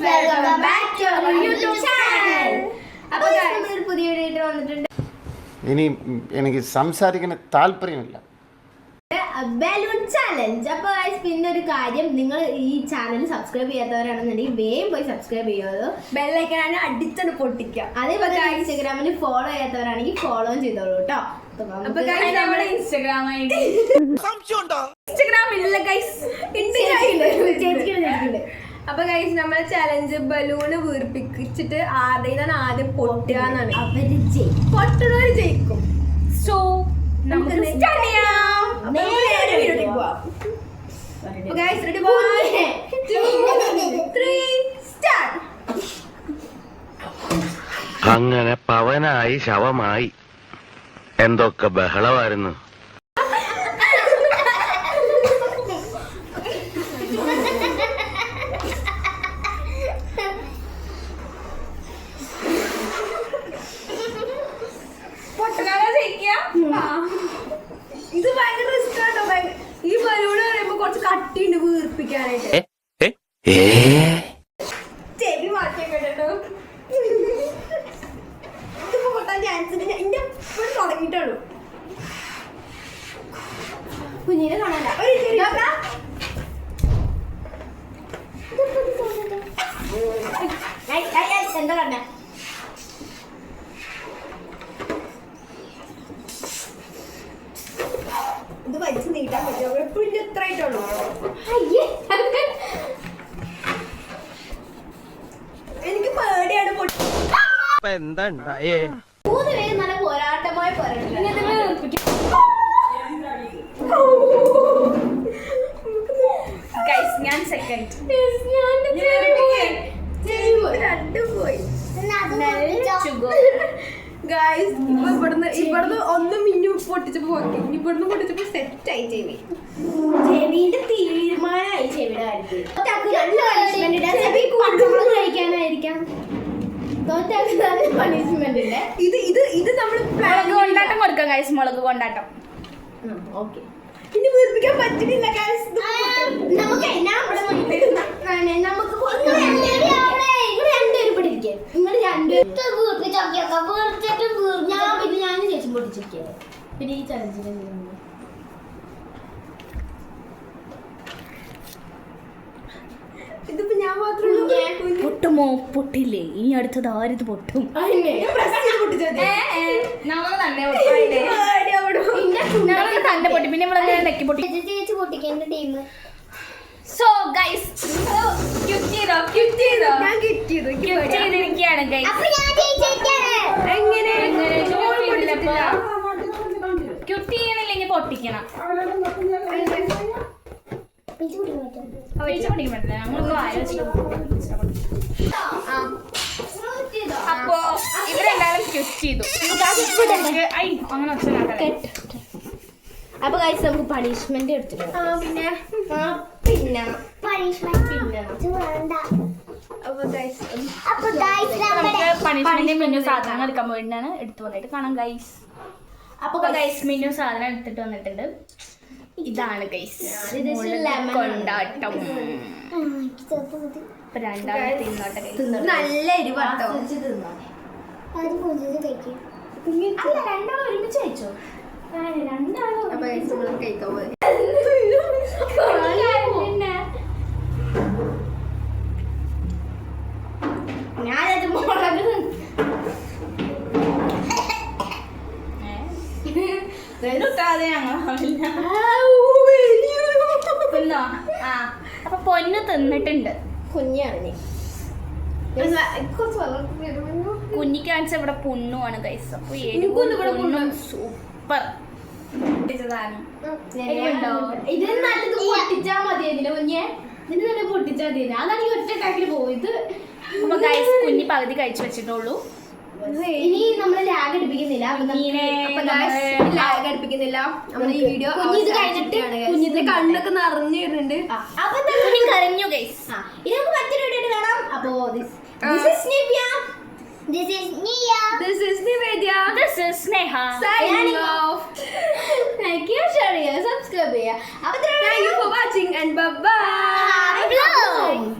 Welcome back to our YouTube channel. അപ്പോൾ നമ്മൾ പുതിയ വീഡിയോ വന്നിട്ടുണ്ട്. ഇനി എനിക്ക് സംസാരിക്കാൻ താല്പര്യമില്ല. Balloon challenge. അപ്പോൾ ഗൈസ്, പിന്നെ ഒരു കാര്യം, നിങ്ങൾ ഈ ചാനൽ സബ്സ്ക്രൈബ് ചെയ്യാത്തവരാണെന്നുണ്ടെങ്കിൽ വേഗം പോയി സബ്സ്ക്രൈബ് ചെയ്യുമോ, ബെല്ലൈക്കനാണ് അടിച്ചത് പൊട്ടിക്കുക. അതേപോലെ ഇൻസ്റ്റാഗ്രാമിൽ ഫോളോ ചെയ്യാത്തവരാണെങ്കിൽ ഫോളോ ചെയ്തോളൂ കേട്ടോ. ഇൻസ്റ്റാഗ്രാം ഇല്ല ഗൈസ്, അപ്പൊ ഗൈസ് നമ്മളെ ചലഞ്ച് ബലൂണ് വീർപ്പിച്ചിട്ട് ആദ്യം ആദ്യം പൊട്ടുക എന്നാണ്. അവര് പൊട്ടുന്നവര് ജയിക്കും. സോ നമുക്ക് സ്റ്റാർട്ട് ചെയ്യാം. Guys, ready? 1, 2, 3, start. അങ്ങനെ പവനായി ശവമായി എന്തൊക്കെ ബഹളമായിരുന്നു. ഇത് ഭയങ്കര റിസ്ക് ആട്ടോ. ഈ ബലൂണ് പറയുമ്പോ കുറച്ച് കട്ടിയുണ്ട് വീർപ്പിക്കാനായിട്ട്. ചെവി മാറ്റിയൊക്കെട്ടോ. ഇതിപ്പോ പൊട്ടാൻ ചാൻസ് ഉണ്ട്. എന്റെ ഇപ്പോഴും തുടങ്ങിയിട്ടുള്ളൂ. കുഞ്ഞിനെ കാണാൻ എന്താ കണ്ട ഇത് വലിച്ചു നീട്ടാൻ പറ്റുമോ? എപ്പോഴും എത്ര ആയിട്ടുള്ളൂ. എനിക്ക് പേടിയാണ്. എന്താ 3 പേര് നല്ല പോരാട്ടമായി ഞാൻ സെക്കൻഡ്. ഗൈസ്, ഇവിടുന്ന് ഒന്ന് മിന്നു പൊട്ടിച്ചപ്പോ ഓക്കെ, ഇവിടുന്ന് പൊട്ടിച്ചപ്പോ സെറ്റ് ആയി. ചെവിന്റെ തീരുമാനമായി ചെവിയുടെ കാര്യത്തിൽ. കഴിക്കാനായിരിക്കാം പണിഷ്മെന്റ് ഉണ്ട്. ഇത് നമ്മൾ കൊണ്ടാട്ടം കൊടുക്കാം ഗൈസ്, മുളക് കൊണ്ടാട്ടം. ഓക്കെ, ഇനി വീർപ്പിക്കാൻ പറ്റുന്നില്ല ഗൈസ്. നമുക്ക് നമുക്ക് ഞാൻ ചേച്ചി പൊട്ടിച്ചിരിക്കുക. പിന്നെ ഈ ചലഞ്ചിന് ഇതിപ്പോ ഞാൻ മാത്രമേ പൊട്ടുമോ? പൊട്ടില്ലേ? ഇനി അടുത്തത് ആരിത് പൊട്ടും? തന്നെ പൊട്ടി. പിന്നെ നെക്കി പൊട്ടി. ചേച്ചി പൊട്ടിക്കേണ്ട ടീം. സോ ഗൈസ്, ചെയ്തിരിക്കുകയാണ് ഗൈസ്. ക്യൂട്ടി ചെയ്യണില്ലെങ്കിൽ പൊട്ടിക്കണം. അപ്പോ ഇവരെല്ലാരും ക്യൂറ്റ് ചെയ്തു. അങ്ങനെ അപ്പൊ ഗൈസ്, നമുക്ക് പണിഷ്മെന്റ് എടുത്തിട്ടുണ്ട്. പണിഷ്മെന്റ് മെനു സാധനം എടുക്കാൻ വേണ്ടിയാണ് എടുത്തു വന്നിട്ട് കാണാം ഗൈസ്. അപ്പൊ ഗൈസ്, മെനു സാധനം എടുത്തിട്ട് വന്നിട്ടുണ്ട്. ഇതാണ് ഗൈസ് കൊണ്ടാട്ടം. രണ്ടാമത് തിന്നോട്ടെ. നല്ല എരിവാട്ടോ. രണ്ടാളും ഒരുമിച്ച് കഴിച്ചോ? കഴിക്കാൻ പോയി. ഞാനത് മുളക് അപ്പൊ പൊന്നു തിന്നിട്ടുണ്ട്. കുഞ്ഞാണ് കുഞ്ഞിക്ക് കാണിച്ച ഇവിടെ പൊണ്ണുമാണ് ഗൈസ്. അപ്പൊ സൂപ്പർ. ഇതിന് നല്ലത് പൊട്ടിച്ചാ മതിയായിരുന്നില്ല കുഞ്ഞെ. ഇതിന് നല്ല പൊട്ടിച്ചാ മതി. അതാണ് ഒറ്റ ടാക്കിൽ പോയത്. അപ്പൊ ഗൈസ്, കുഞ്ഞി പകുതി കഴിച്ചു വെച്ചിട്ടുള്ളൂ. ഇനി നമ്മൾ ലാഗ് അടുപ്പിക്കുന്നില്ല. നമ്മൾ ഈ വീഡിയോ ഇത് കഴിഞ്ഞിട്ട് കുഞ്ഞിന്റെ കണ്ണൊക്കെ നിറഞ്ഞു വരുന്നുണ്ട്. അപ്പൊ കരഞ്ഞു ഗൈസ്. ഇനി നമുക്ക് മറ്റൊരു വീഡിയോ കാണാം. അപ്പോ this is Nivya. This is Nia. This is Nivedya. This is Sneha. Signing off. Thank you, share, subscribe. Thank you for watching and bye bye.